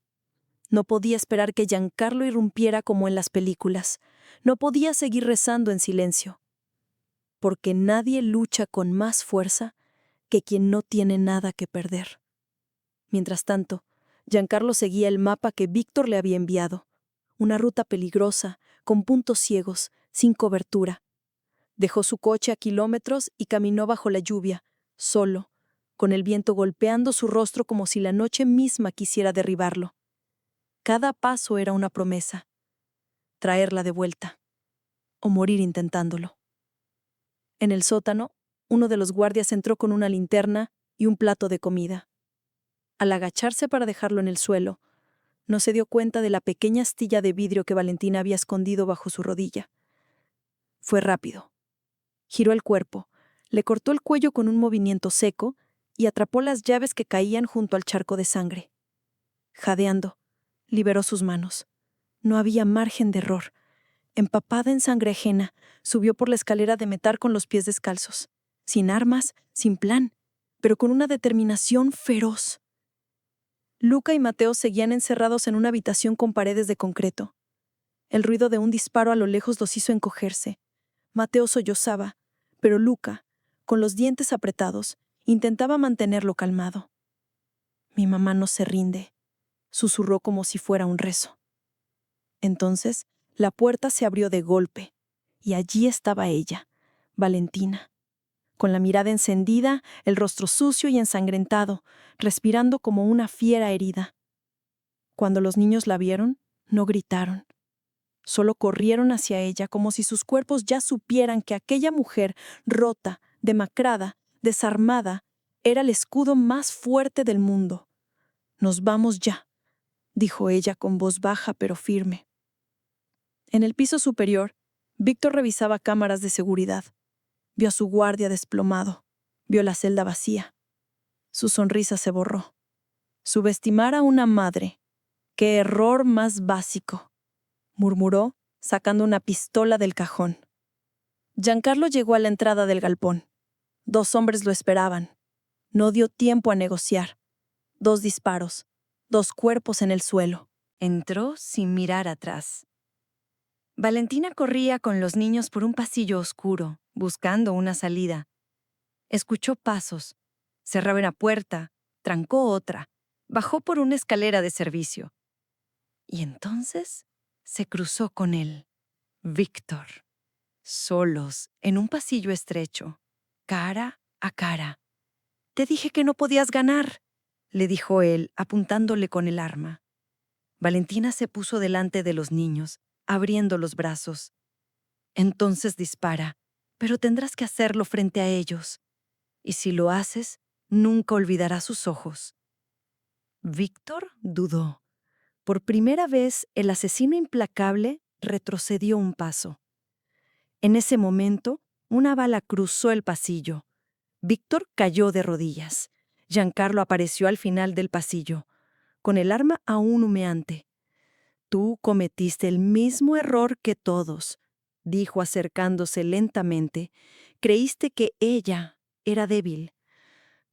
No podía esperar que Giancarlo irrumpiera como en las películas. No podía seguir rezando en silencio. Porque nadie lucha con más fuerza que quien no tiene nada que perder. Mientras tanto, Giancarlo seguía el mapa que Víctor le había enviado. Una ruta peligrosa, con puntos ciegos, sin cobertura. Dejó su coche a kilómetros y caminó bajo la lluvia, solo, con el viento golpeando su rostro como si la noche misma quisiera derribarlo. Cada paso era una promesa. Traerla de vuelta. O morir intentándolo. En el sótano, uno de los guardias entró con una linterna y un plato de comida. Al agacharse para dejarlo en el suelo, no se dio cuenta de la pequeña astilla de vidrio que Valentina había escondido bajo su rodilla. Fue rápido. Giró el cuerpo, le cortó el cuello con un movimiento seco y atrapó las llaves que caían junto al charco de sangre. Jadeando, liberó sus manos. No había margen de error. Empapada en sangre ajena, subió por la escalera de metal con los pies descalzos, sin armas, sin plan, pero con una determinación feroz. Luca y Mateo seguían encerrados en una habitación con paredes de concreto. El ruido de un disparo a lo lejos los hizo encogerse. Mateo sollozaba, pero Luca, con los dientes apretados, Intentaba mantenerlo calmado. Mi mamá no se rinde, susurró como si fuera un rezo. Entonces, la puerta se abrió de golpe, y allí estaba ella, Valentina, con la mirada encendida, el rostro sucio y ensangrentado, respirando como una fiera herida. Cuando los niños la vieron, no gritaron. Solo corrieron hacia ella como si sus cuerpos ya supieran que aquella mujer, rota, demacrada, desarmada, era el escudo más fuerte del mundo. «Nos vamos ya», dijo ella con voz baja pero firme. En el piso superior, Víctor revisaba cámaras de seguridad. Vio a su guardia desplomado. Vio la celda vacía. Su sonrisa se borró. Subestimar a una madre. ¡Qué error más básico!, murmuró, sacando una pistola del cajón. Giancarlo llegó a la entrada del galpón. 2 hombres lo esperaban. No dio tiempo a negociar. 2 disparos, 2 cuerpos en el suelo. Entró sin mirar atrás. Valentina corría con los niños por un pasillo oscuro, buscando una salida. Escuchó pasos. Cerraba una puerta, trancó otra, bajó por una escalera de servicio. Y entonces se cruzó con él, Víctor. Solos, en un pasillo estrecho, cara a cara. «Te dije que no podías ganar», le dijo él, apuntándole con el arma. Valentina se puso delante de los niños, abriendo los brazos. «Entonces dispara, pero tendrás que hacerlo frente a ellos. Y si lo haces, nunca olvidarás sus ojos». Víctor dudó. Por primera vez, el asesino implacable retrocedió un paso. En ese momento, una bala cruzó el pasillo. Víctor cayó de rodillas. Giancarlo apareció al final del pasillo, con el arma aún humeante. «Tú cometiste el mismo error que todos», dijo acercándose lentamente. «Creíste que ella era débil».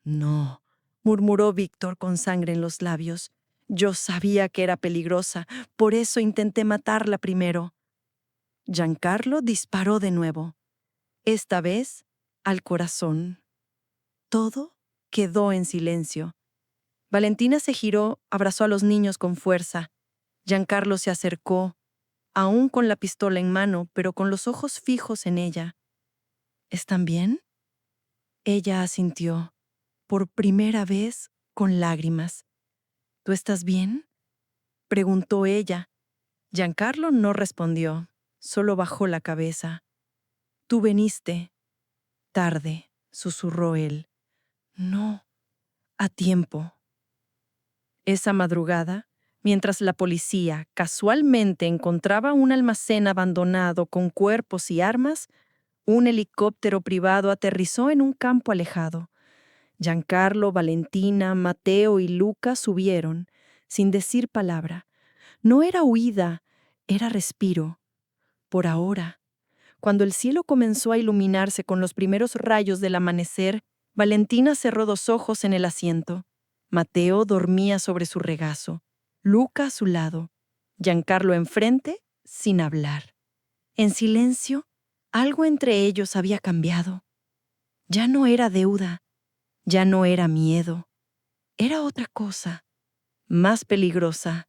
«No», murmuró Víctor con sangre en los labios. «Yo sabía que era peligrosa, por eso intenté matarla primero». Giancarlo disparó de nuevo, esta vez al corazón. Todo quedó en silencio. Valentina se giró, abrazó a los niños con fuerza. Giancarlo se acercó, aún con la pistola en mano, pero con los ojos fijos en ella. «¿Están bien?». Ella asintió, por primera vez con lágrimas. «¿Tú estás bien?», preguntó ella. Giancarlo no respondió, solo bajó la cabeza. «Tú viniste tarde», susurró él. «No, a tiempo». Esa madrugada, mientras la policía casualmente encontraba un almacén abandonado con cuerpos y armas, un helicóptero privado aterrizó en un campo alejado. Giancarlo, Valentina, Mateo y Luca subieron, sin decir palabra. No era huida, era respiro. Por ahora. Cuando el cielo comenzó a iluminarse con los primeros rayos del amanecer, Valentina cerró 2 ojos en el asiento. Mateo dormía sobre su regazo, Luca a su lado, Giancarlo enfrente, sin hablar. En silencio, algo entre ellos había cambiado. Ya no era deuda, ya no era miedo. Era otra cosa, más peligrosa,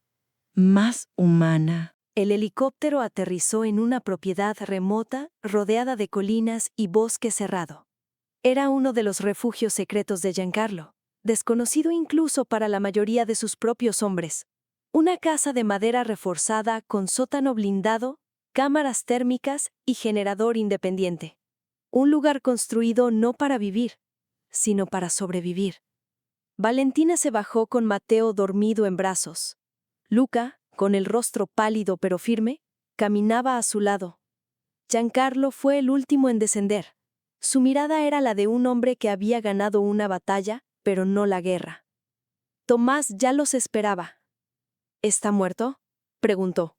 más humana. El helicóptero aterrizó en una propiedad remota, rodeada de colinas y bosque cerrado. Era uno de los refugios secretos de Giancarlo, desconocido incluso para la mayoría de sus propios hombres. Una casa de madera reforzada con sótano blindado, cámaras térmicas y generador independiente. Un lugar construido no para vivir, sino para sobrevivir. Valentina se bajó con Mateo dormido en brazos. Luca, con el rostro pálido pero firme, caminaba a su lado. Giancarlo fue el último en descender. Su mirada era la de un hombre que había ganado una batalla, pero no la guerra. Tomás ya los esperaba. ¿Está muerto?, preguntó.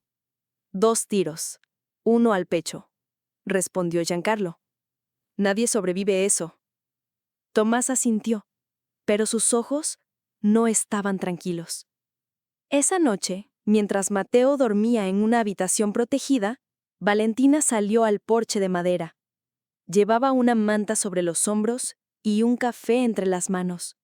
2 tiros, 1 al pecho, respondió Giancarlo. Nadie sobrevive eso. Tomás asintió, pero sus ojos no estaban tranquilos. Esa noche, mientras Mateo dormía en una habitación protegida, Valentina salió al porche de madera. Llevaba una manta sobre los hombros y un café entre las manos.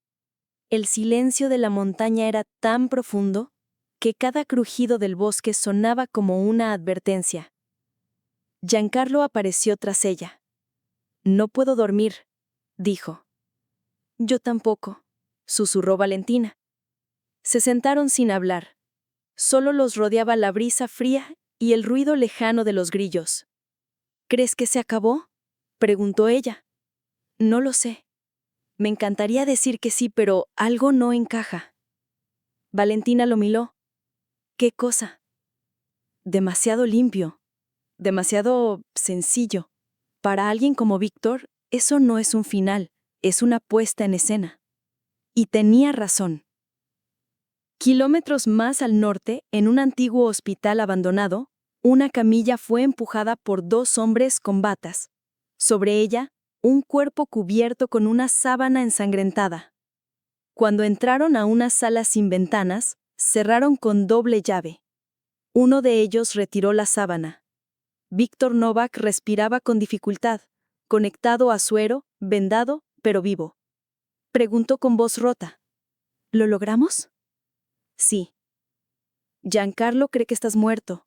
El silencio de la montaña era tan profundo que cada crujido del bosque sonaba como una advertencia. Giancarlo apareció tras ella. «No puedo dormir», dijo. «Yo tampoco», susurró Valentina. Se sentaron sin hablar. Solo los rodeaba la brisa fría y el ruido lejano de los grillos. «¿Crees que se acabó?», preguntó ella. «No lo sé. Me encantaría decir que sí, pero algo no encaja». Valentina lo miró. «¿Qué cosa?». «Demasiado limpio. Demasiado sencillo. Para alguien como Víctor, eso no es un final, es una puesta en escena». Y tenía razón. Kilómetros más al norte, en un antiguo hospital abandonado, una camilla fue empujada por 2 hombres con batas. Sobre ella, un cuerpo cubierto con una sábana ensangrentada. Cuando entraron a una sala sin ventanas, cerraron con doble llave. Uno de ellos retiró la sábana. Víctor Novak respiraba con dificultad, conectado a suero, vendado, pero vivo. Preguntó con voz rota. «¿Lo logramos?». «Sí». «Giancarlo cree que estás muerto».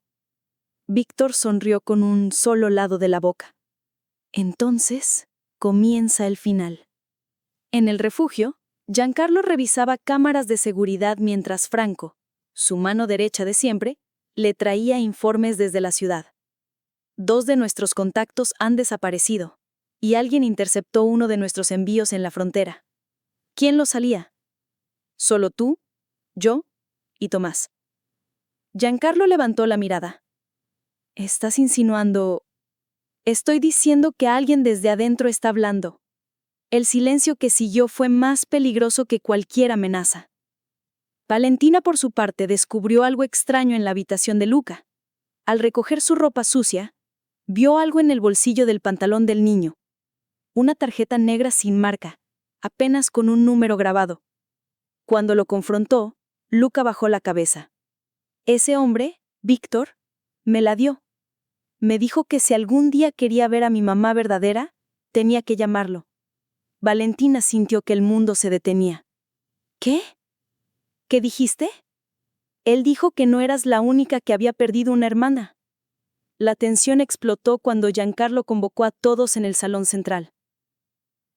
Víctor sonrió con un solo lado de la boca. Entonces, comienza el final. En el refugio, Giancarlo revisaba cámaras de seguridad mientras Franco, su mano derecha de siempre, le traía informes desde la ciudad. 2 de nuestros contactos han desaparecido, y alguien interceptó uno de nuestros envíos en la frontera. ¿Quién lo salía? Solo tú, yo y Tomás. Giancarlo levantó la mirada. «¿Estás insinuando...?» «Estoy diciendo que alguien desde adentro está hablando». El silencio que siguió fue más peligroso que cualquier amenaza. Valentina, por su parte, descubrió algo extraño en la habitación de Luca. Al recoger su ropa sucia, vio algo en el bolsillo del pantalón del niño. Una tarjeta negra sin marca, apenas con un número grabado. Cuando lo confrontó, Luca bajó la cabeza. «Ese hombre, Víctor, me la dio. Me dijo que si algún día quería ver a mi mamá verdadera, tenía que llamarlo». Valentina sintió que el mundo se detenía. «¿Qué? ¿Qué dijiste?». «Él dijo que no eras la única que había perdido una hermana». La tensión explotó cuando Giancarlo convocó a todos en el salón central.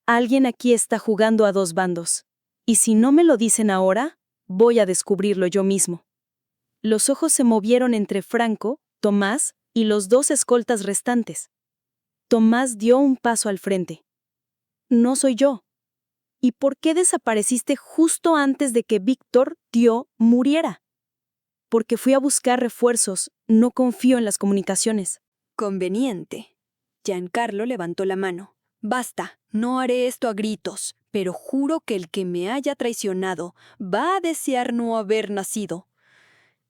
«Alguien aquí está jugando a 2 bandos. Y si no me lo dicen ahora, voy a descubrirlo yo mismo». Los ojos se movieron entre Franco, Tomás y los 2 escoltas restantes. Tomás dio un paso al frente. «No soy yo». «¿Y por qué desapareciste justo antes de que Víctor, tío, muriera?» «Porque fui a buscar refuerzos, no confío en las comunicaciones». Conveniente. Giancarlo levantó la mano. «Basta, no haré esto a gritos, pero juro que el que me haya traicionado va a desear no haber nacido».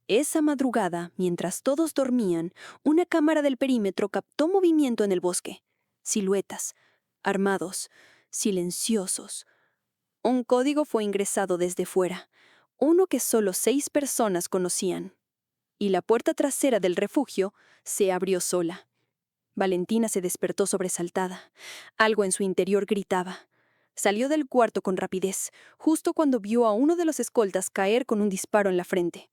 Esa madrugada, mientras todos dormían, una cámara del perímetro captó movimiento en el bosque. Siluetas, armados, silenciosos. Un código fue ingresado desde fuera, uno que solo 6 personas conocían. Y la puerta trasera del refugio se abrió sola. Valentina se despertó sobresaltada. Algo en su interior gritaba. Salió del cuarto con rapidez, justo cuando vio a uno de los escoltas caer con un disparo en la frente.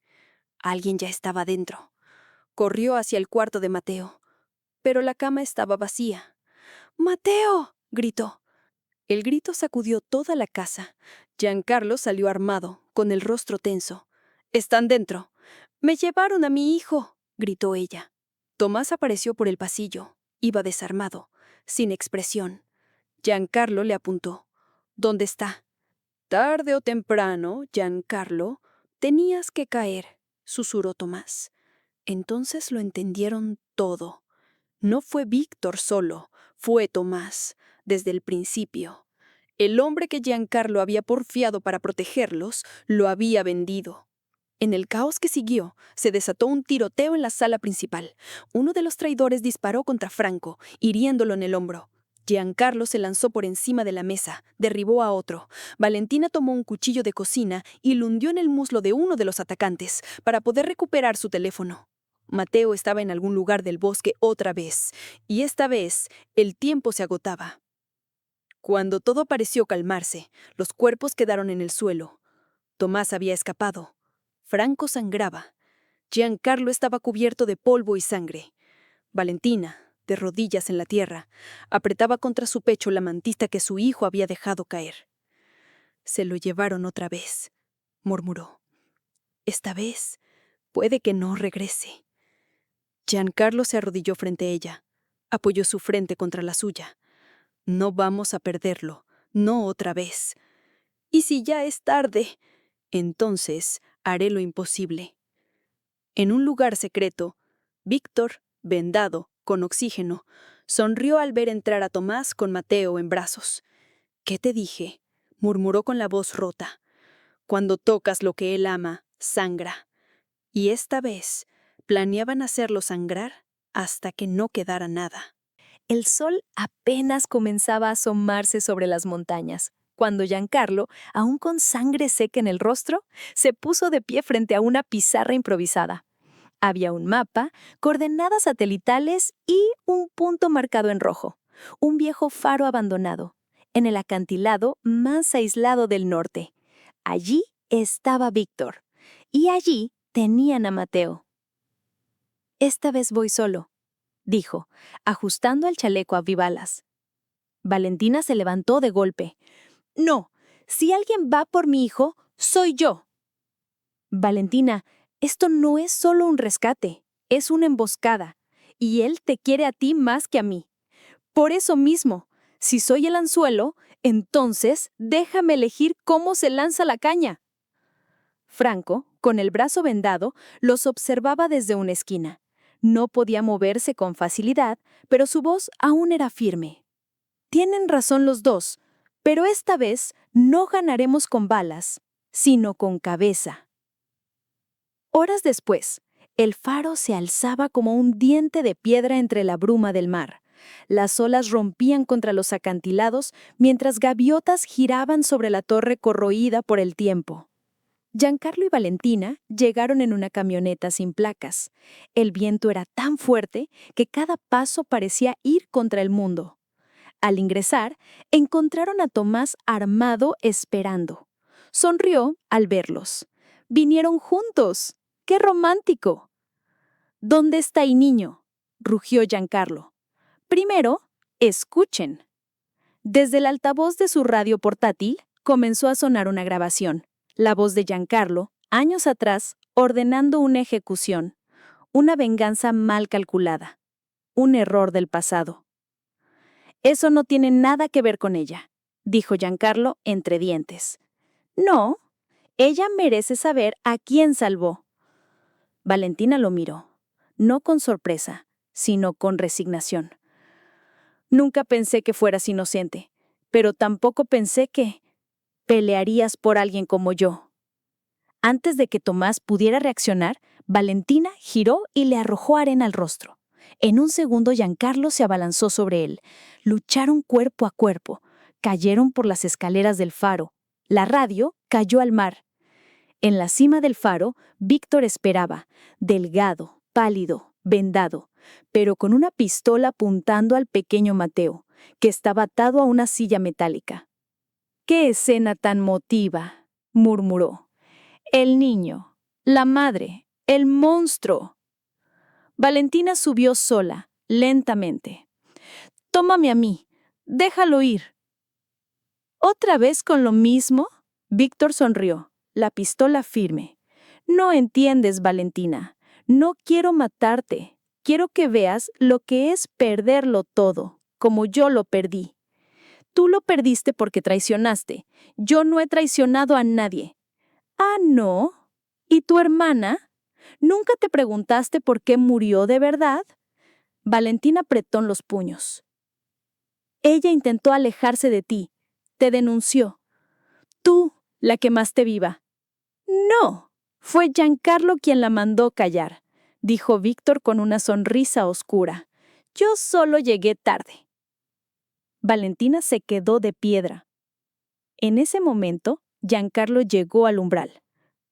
Alguien ya estaba dentro. Corrió hacia el cuarto de Mateo, pero la cama estaba vacía. «¡Mateo!», gritó. El grito sacudió toda la casa. Giancarlo salió armado, con el rostro tenso. «¡Están dentro!». «¡Me llevaron a mi hijo!», gritó ella. Tomás apareció por el pasillo. Iba desarmado, sin expresión. Giancarlo le apuntó. «¿Dónde está?». «Tarde o temprano, Giancarlo, tenías que caer», susurró Tomás. Entonces lo entendieron todo. No fue Víctor solo, fue Tomás, desde el principio. El hombre que Giancarlo había porfiado para protegerlos, lo había vendido. En el caos que siguió, se desató un tiroteo en la sala principal. Uno de los traidores disparó contra Franco, hiriéndolo en el hombro. Giancarlo se lanzó por encima de la mesa, derribó a otro. Valentina tomó un cuchillo de cocina y lo hundió en el muslo de uno de los atacantes, para poder recuperar su teléfono. Mateo estaba en algún lugar del bosque otra vez, y esta vez el tiempo se agotaba. Cuando todo pareció calmarse, los cuerpos quedaron en el suelo. Tomás había escapado. Franco sangraba. Giancarlo estaba cubierto de polvo y sangre. Valentina, de rodillas en la tierra, apretaba contra su pecho la mantita que su hijo había dejado caer. «Se lo llevaron otra vez», murmuró. «Esta vez puede que no regrese». Giancarlo se arrodilló frente a ella. Apoyó su frente contra la suya. «No vamos a perderlo, no otra vez. ¿Y si ya es tarde? Entonces haré lo imposible». En un lugar secreto, Víctor, vendado, con oxígeno, sonrió al ver entrar a Tomás con Mateo en brazos. «¿Qué te dije?», murmuró con la voz rota. «Cuando tocas lo que él ama, sangra». Y esta vez planeaban hacerlo sangrar hasta que no quedara nada. El sol apenas comenzaba a asomarse sobre las montañas, cuando Giancarlo, aún con sangre seca en el rostro, se puso de pie frente a una pizarra improvisada. Había un mapa, coordenadas satelitales y un punto marcado en rojo, un viejo faro abandonado, en el acantilado más aislado del norte. Allí estaba Víctor, y allí tenían a Mateo. «Esta vez voy solo», dijo, ajustando el chaleco a vivalas. Valentina se levantó de golpe. «No, si alguien va por mi hijo, soy yo». «Valentina, esto no es solo un rescate, es una emboscada, y él te quiere a ti más que a mí. Por eso mismo, si soy el anzuelo, entonces déjame elegir cómo se lanza la caña». Franco, con el brazo vendado, los observaba desde una esquina. No podía moverse con facilidad, pero su voz aún era firme. «Tienen razón los dos, pero esta vez no ganaremos con balas, sino con cabeza». Horas después, el faro se alzaba como un diente de piedra entre la bruma del mar. Las olas rompían contra los acantilados mientras gaviotas giraban sobre la torre corroída por el tiempo. Giancarlo y Valentina llegaron en una camioneta sin placas. El viento era tan fuerte que cada paso parecía ir contra el mundo. Al ingresar, encontraron a Tomás armado esperando. Sonrió al verlos. «Vinieron juntos. ¡Qué romántico!». «¿Dónde está el niño?», rugió Giancarlo. «Primero, escuchen». Desde el altavoz de su radio portátil comenzó a sonar una grabación. La voz de Giancarlo, años atrás, ordenando una ejecución, una venganza mal calculada, un error del pasado. «Eso no tiene nada que ver con ella», dijo Giancarlo entre dientes. «No, ella merece saber a quién salvó». Valentina lo miró, no con sorpresa, sino con resignación. «Nunca pensé que fueras inocente, pero tampoco pensé que pelearías por alguien como yo». Antes de que Tomás pudiera reaccionar, Valentina giró y le arrojó arena al rostro. En un segundo, Giancarlo se abalanzó sobre él. Lucharon cuerpo a cuerpo. Cayeron por las escaleras del faro. La radio cayó al mar. En la cima del faro, Víctor esperaba, delgado, pálido, vendado, pero con una pistola apuntando al pequeño Mateo, que estaba atado a una silla metálica. «¡Qué escena tan motiva!», murmuró. «El niño, la madre, el monstruo». Valentina subió sola, lentamente. «Tómame a mí, déjalo ir». «¿Otra vez con lo mismo?». Víctor sonrió, la pistola firme. «No entiendes, Valentina. No quiero matarte. Quiero que veas lo que es perderlo todo, como yo lo perdí. Tú lo perdiste porque traicionaste. Yo no he traicionado a nadie». «¿Ah, no? ¿Y tu hermana? ¿Nunca te preguntaste por qué murió de verdad?». Valentina apretó los puños. «Ella intentó alejarse de ti. Te denunció. Tú la quemaste viva». «No, fue Giancarlo quien la mandó callar», dijo Víctor con una sonrisa oscura. «Yo solo llegué tarde». Valentina se quedó de piedra. En ese momento, Giancarlo llegó al umbral,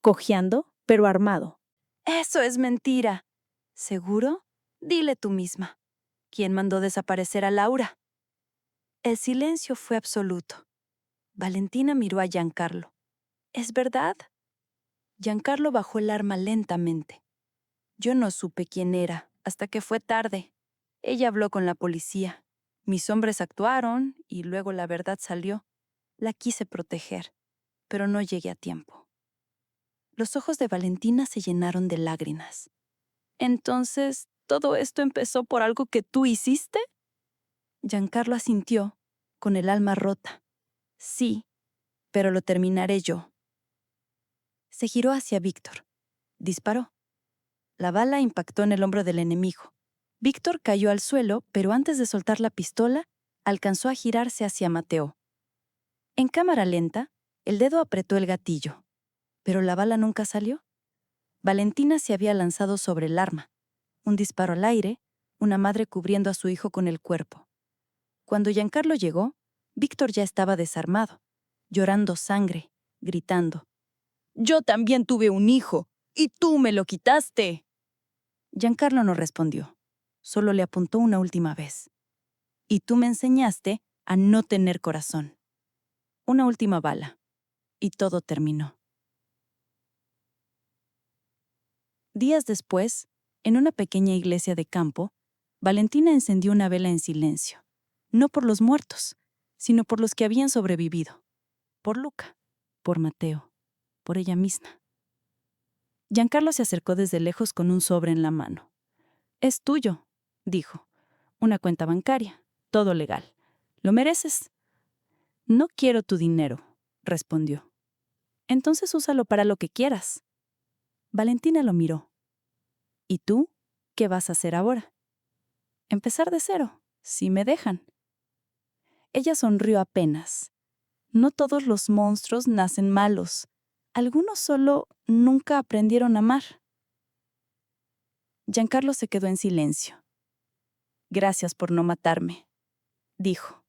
cojeando, pero armado. «Eso es mentira». «¿Seguro? Dile tú misma. ¿Quién mandó desaparecer a Laura?». El silencio fue absoluto. Valentina miró a Giancarlo. ¿Es verdad? Giancarlo bajó el arma lentamente. Yo no supe quién era, hasta que fue tarde. Ella habló con la policía. Mis hombres actuaron y luego la verdad salió. La quise proteger, pero no llegué a tiempo. Los ojos de Valentina se llenaron de lágrimas. Entonces, ¿todo esto empezó por algo que tú hiciste? Giancarlo asintió, con el alma rota. Sí, pero lo terminaré yo. Se giró hacia Víctor. Disparó. La bala impactó en el hombro del enemigo. Víctor cayó al suelo, pero antes de soltar la pistola, alcanzó a girarse hacia Mateo. En cámara lenta, el dedo apretó el gatillo, pero la bala nunca salió. Valentina se había lanzado sobre el arma. Un disparo al aire, una madre cubriendo a su hijo con el cuerpo. Cuando Giancarlo llegó, Víctor ya estaba desarmado, llorando sangre, gritando: «¡Yo también tuve un hijo! ¡Y tú me lo quitaste!». Giancarlo no respondió. Solo le apuntó una última vez. «Y tú me enseñaste a no tener corazón». Una última bala. Y todo terminó. Días después, en una pequeña iglesia de campo, Valentina encendió una vela en silencio. No por los muertos, sino por los que habían sobrevivido. Por Luca, por Mateo, por ella misma. Giancarlo se acercó desde lejos con un sobre en la mano. «Es tuyo», dijo. «Una cuenta bancaria, todo legal. ¿Lo mereces?» «No quiero tu dinero», respondió. «Entonces úsalo para lo que quieras». Valentina lo miró. «¿Y tú? ¿Qué vas a hacer ahora?» «Empezar de cero, si me dejan». Ella sonrió apenas. No todos los monstruos nacen malos. Algunos solo nunca aprendieron a amar. Giancarlo se quedó en silencio. «Gracias por no matarme», dijo.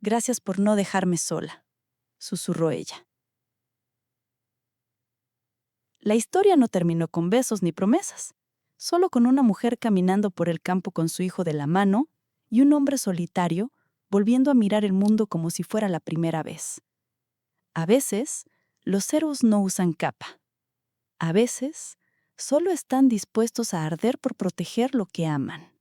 «Gracias por no dejarme sola», susurró ella. La historia no terminó con besos ni promesas, solo con una mujer caminando por el campo con su hijo de la mano y un hombre solitario volviendo a mirar el mundo como si fuera la primera vez. A veces, los héroes no usan capa. A veces, solo están dispuestos a arder por proteger lo que aman.